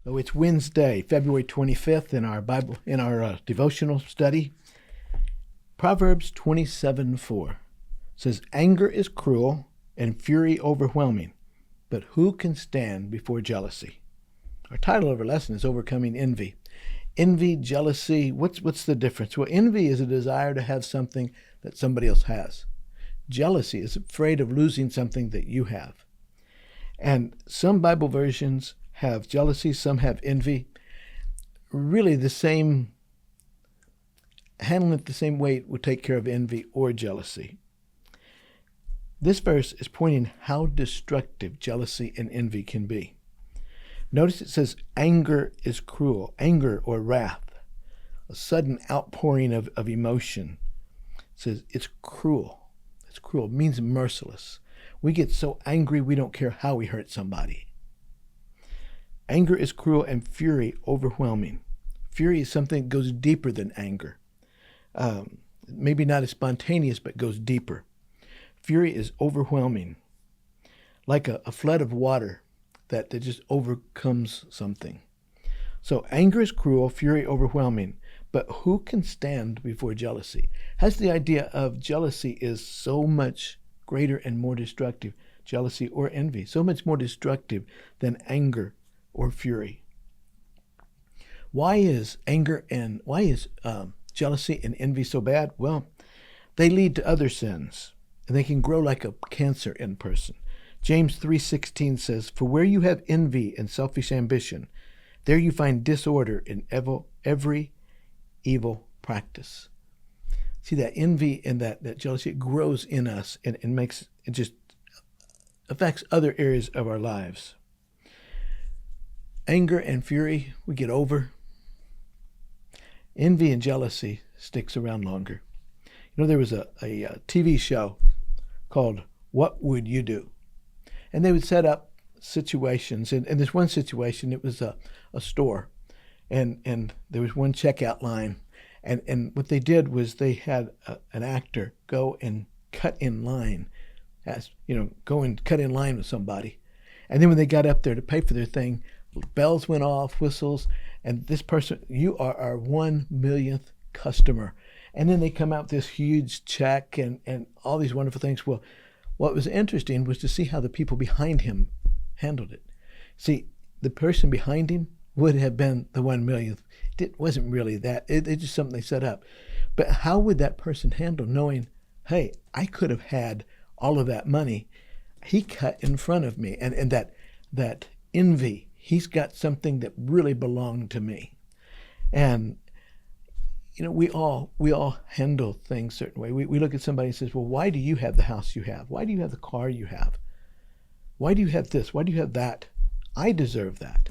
So it's Wednesday, February 25th in our devotional study. Proverbs 27:4 says, "Anger is cruel and fury overwhelming, but who can stand before jealousy?" Our title of our lesson is Overcoming Envy. Envy, jealousy, what's the difference? Well, envy is a desire to have something that somebody else has. Jealousy is afraid of losing something that you have. And some Bible versions have jealousy, some have envy. Really handling it the same way would take care of envy or jealousy. This verse is pointing how destructive jealousy and envy can be. Notice it says anger is cruel, anger or wrath, a sudden outpouring of emotion. It says it's cruel. It's cruel. It means merciless. We get so angry we don't care how we hurt somebody. Anger is cruel and fury overwhelming. Fury is something that goes deeper than anger. Maybe not as spontaneous, but goes deeper. Fury is overwhelming, like a flood of water that just overcomes something. So anger is cruel, fury overwhelming, but who can stand before jealousy? Has the idea of jealousy is so much greater and more destructive, jealousy or envy, so much more destructive than anger or fury. Why is jealousy and envy so bad? Well, they lead to other sins, and they can grow like a cancer in a person. James 3:16 says, "For where you have envy and selfish ambition, there you find disorder in every evil practice." See, that envy and that jealousy, it grows in us and it just affects other areas of our lives. Anger and fury, we get over. Envy and jealousy sticks around longer. You know, there was a TV show called What Would You Do? And they would set up situations. And this one situation, it was a store. And there was one checkout line. And what they did was they had an actor go and cut in line, go and cut in line with somebody. And then when they got up there to pay for their thing, bells went off, whistles, and this person, "You are our 1 millionth customer." And then they come out with this huge check and all these wonderful things. Well, what was interesting was to see how the people behind him handled it. See, the person behind him would have been the 1 millionth. It wasn't really that. It's just something they set up. But how would that person handle knowing, hey, I could have had all of that money. He cut in front of me. And that envy, he's got something that really belonged to me. And we all handle things a certain way. We look at somebody and says, well, why do you have the house you have? Why do you have the car you have? Why do you have this? Why do you have that? I deserve that.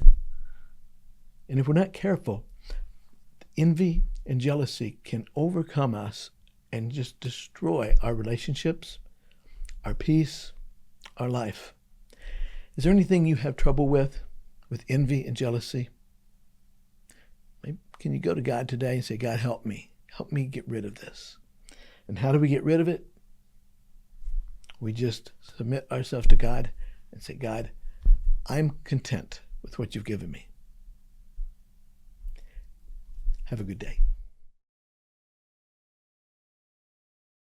And if we're not careful, envy and jealousy can overcome us and just destroy our relationships, our peace, our life. Is there anything you have trouble with envy and jealousy? Maybe, can you go to God today and say, God, help me. Help me get rid of this. And how do we get rid of it? We just submit ourselves to God and say, God, I'm content with what you've given me. Have a good day.